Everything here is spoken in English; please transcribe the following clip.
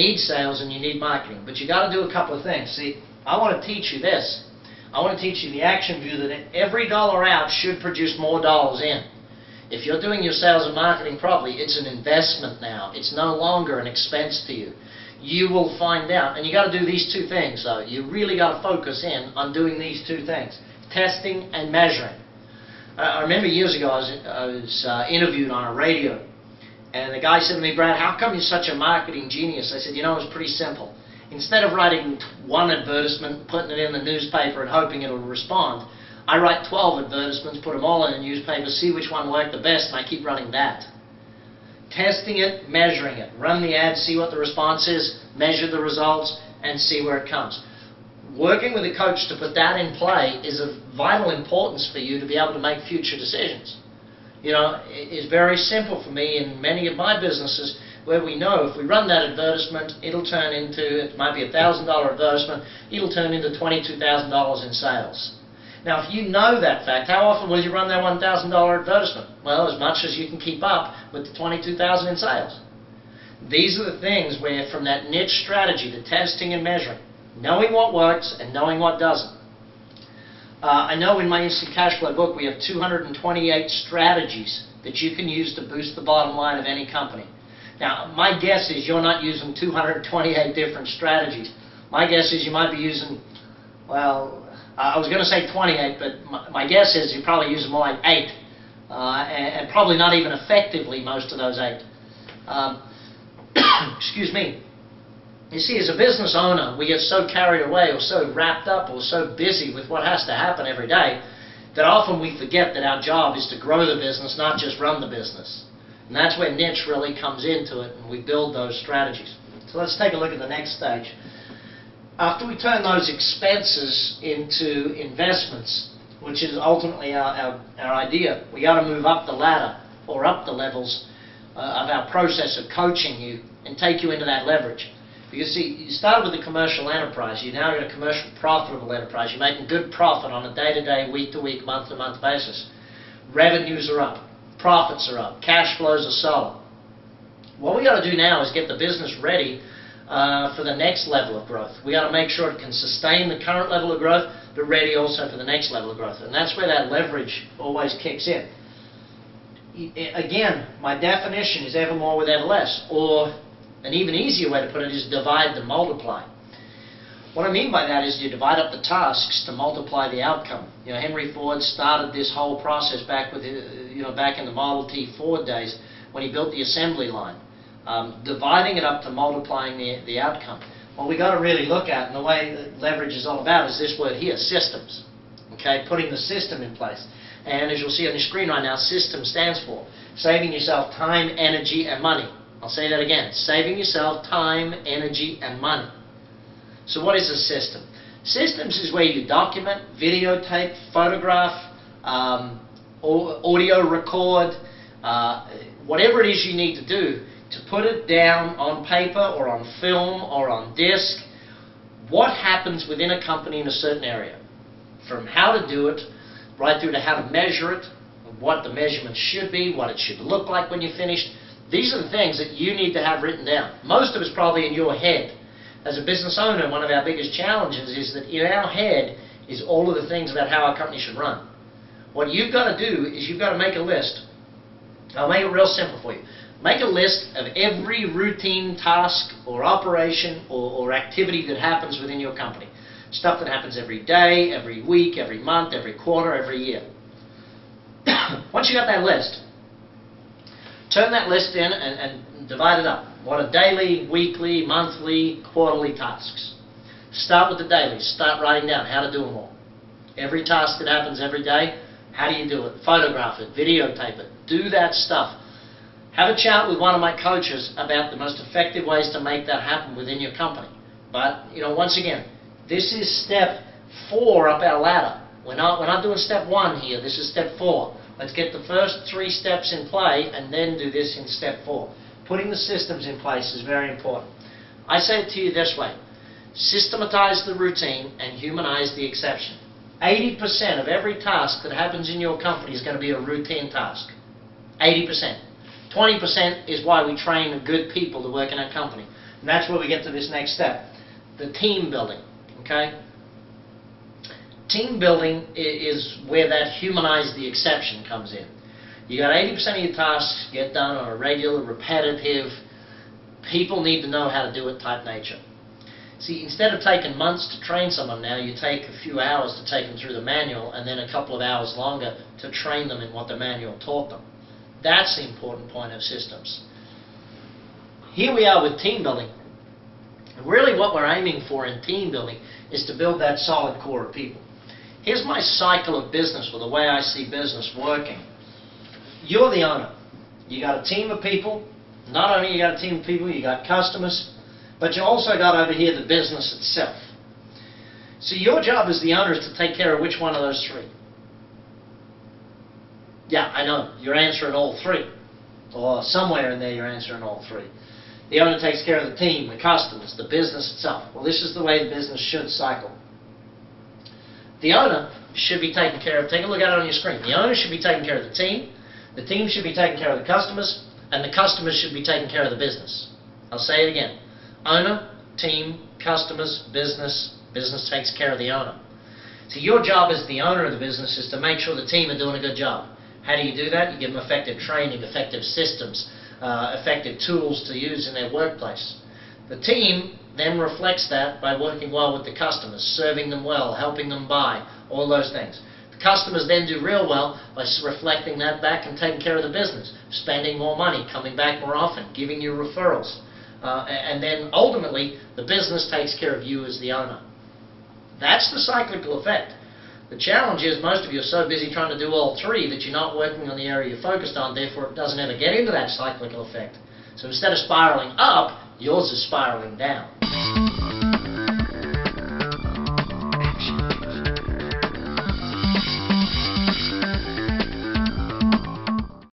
need sales and you need marketing. But you got to do a couple of things. See, I want to teach you this. I want to teach you the action view that every dollar out should produce more dollars in. If you're doing your sales and marketing properly, it's an investment now. It's no longer an expense to you. You will find out, and you got to do these two things though. You really got to focus in on doing these two things, testing and measuring. I remember years ago I was interviewed on a radio, and the guy said to me, "Brad, how come you're such a marketing genius?" I said, "You know, it's pretty simple. Instead of writing one advertisement, putting it in the newspaper and hoping it'll respond, I write 12 advertisements, put them all in the newspaper, see which one worked the best, and I keep running that." Testing it, measuring it. Run the ad, see what the response is, measure the results, and see where it comes. Working with a coach to put that in play is of vital importance for you to be able to make future decisions. You know, it's very simple for me in many of my businesses where we know if we run that advertisement, it'll turn into, it might be a $1,000 advertisement, it'll turn into $22,000 in sales. Now, if you know that fact, how often will you run that $1,000 advertisement? Well, as much as you can keep up with the $22,000 in sales. These are the things where, from that niche strategy, the testing and measuring, knowing what works and knowing what doesn't. I know in my Instant Cash Flow book we have 228 strategies that you can use to boost the bottom line of any company. Now, my guess is you're not using 228 different strategies. My guess is you might be using, well, I was going to say 28, but my guess is you're probably using more like 8. And probably not even effectively most of those 8. Excuse me. You see, as a business owner, we get so carried away or so wrapped up or so busy with what has to happen every day that often we forget that our job is to grow the business, not just run the business. And that's where niche really comes into it, and we build those strategies. So let's take a look at the next stage. After we turn those expenses into investments, which is ultimately our idea, we got to move up the ladder or up the levels of our process of coaching you and take you into that leverage. Because see, you started with a commercial enterprise, you now got a commercial profitable enterprise. You're making good profit on a day-to-day, week-to-week, month-to-month basis. Revenues are up, profits are up, cash flows are solid. What we got to do now is get the business ready for the next level of growth. We got to make sure it can sustain the current level of growth, but ready also for the next level of growth. And that's where that leverage always kicks in. Again, my definition is ever more with ever less, or an even easier way to put it is divide to multiply. What I mean by that is you divide up the tasks to multiply the outcome. You know, Henry Ford started this whole process back with, back in the Model T Ford days when he built the assembly line. Dividing it up to multiplying the outcome. What we got to really look at, and the way that leverage is all about, is this word here, systems. Okay, putting the system in place. And as you'll see on the screen right now, system stands for saving yourself time, energy, and money. I'll say that again. Saving yourself time, energy, and money. So what is a system? Systems is where you document, videotape, photograph, audio record, whatever it is you need to do to put it down on paper or on film or on disc. What happens within a company in a certain area? From how to do it, right through to how to measure it, what the measurements should be, what it should look like when you're finished. These are the things that you need to have written down. Most of it's probably in your head. As a business owner, one of our biggest challenges is that in our head is all of the things about how our company should run. What you've got to do is you've got to make a list. I'll make it real simple for you. Make a list of every routine task or operation or activity that happens within your company. Stuff that happens every day, every week, every month, every quarter, every year. Once you got that list, turn that list in and divide it up. What are daily, weekly, monthly, quarterly tasks? Start with the dailies. Start writing down how to do them all. Every task that happens every day, how do you do it? Photograph it, videotape it, do that stuff. Have a chat with one of my coaches about the most effective ways to make that happen within your company. But, once again, this is step 4 up our ladder. We're not doing step 1 here. This is step 4. Let's get the first 3 steps in play and then do this in step 4. Putting the systems in place is very important. I say it to you this way. Systematize the routine and humanize the exception. 80% of every task that happens in your company is going to be a routine task. 80%. 20% is why we train good people to work in our company. And that's where we get to this next step, the team building, okay? Team building is where that humanize the exception comes in. You got 80% of your tasks get done on a regular, repetitive, people need to know how to do it type nature. See, instead of taking months to train someone now, you take a few hours to take them through the manual and then a couple of hours longer to train them in what the manual taught them. That's the important point of systems. Here we are with team building. Really what we're aiming for in team building is to build that solid core of people. Here's my cycle of business, or the way I see business working. You're the owner. You got a team of people. Not only you got a team of people, you got customers, but you also got over here the business itself. So your job as the owner is to take care of which one of those three? Yeah, I know. You're answering all three. Or somewhere in there you're answering all three. The owner takes care of the team, the customers, the business itself. Well, this is the way the business should cycle. The owner should be taken care of. Take a look at it on your screen. The owner should be taking care of the team should be taking care of the customers, and the customers should be taking care of the business. I'll say it again. Owner, team, customers, business takes care of the owner. So your job as the owner of the business is to make sure the team are doing a good job. How do you do that? You give them effective training, effective systems, effective tools to use in their workplace. The team then reflects that by working well with the customers, serving them well, helping them buy, all those things. The customers then do real well by reflecting that back and taking care of the business, spending more money, coming back more often, giving you referrals. And then ultimately, the business takes care of you as the owner. That's the cyclical effect. The challenge is most of you are so busy trying to do all three that you're not working on the area you're focused on, therefore it doesn't ever get into that cyclical effect. So instead of spiraling up, yours is spiraling down.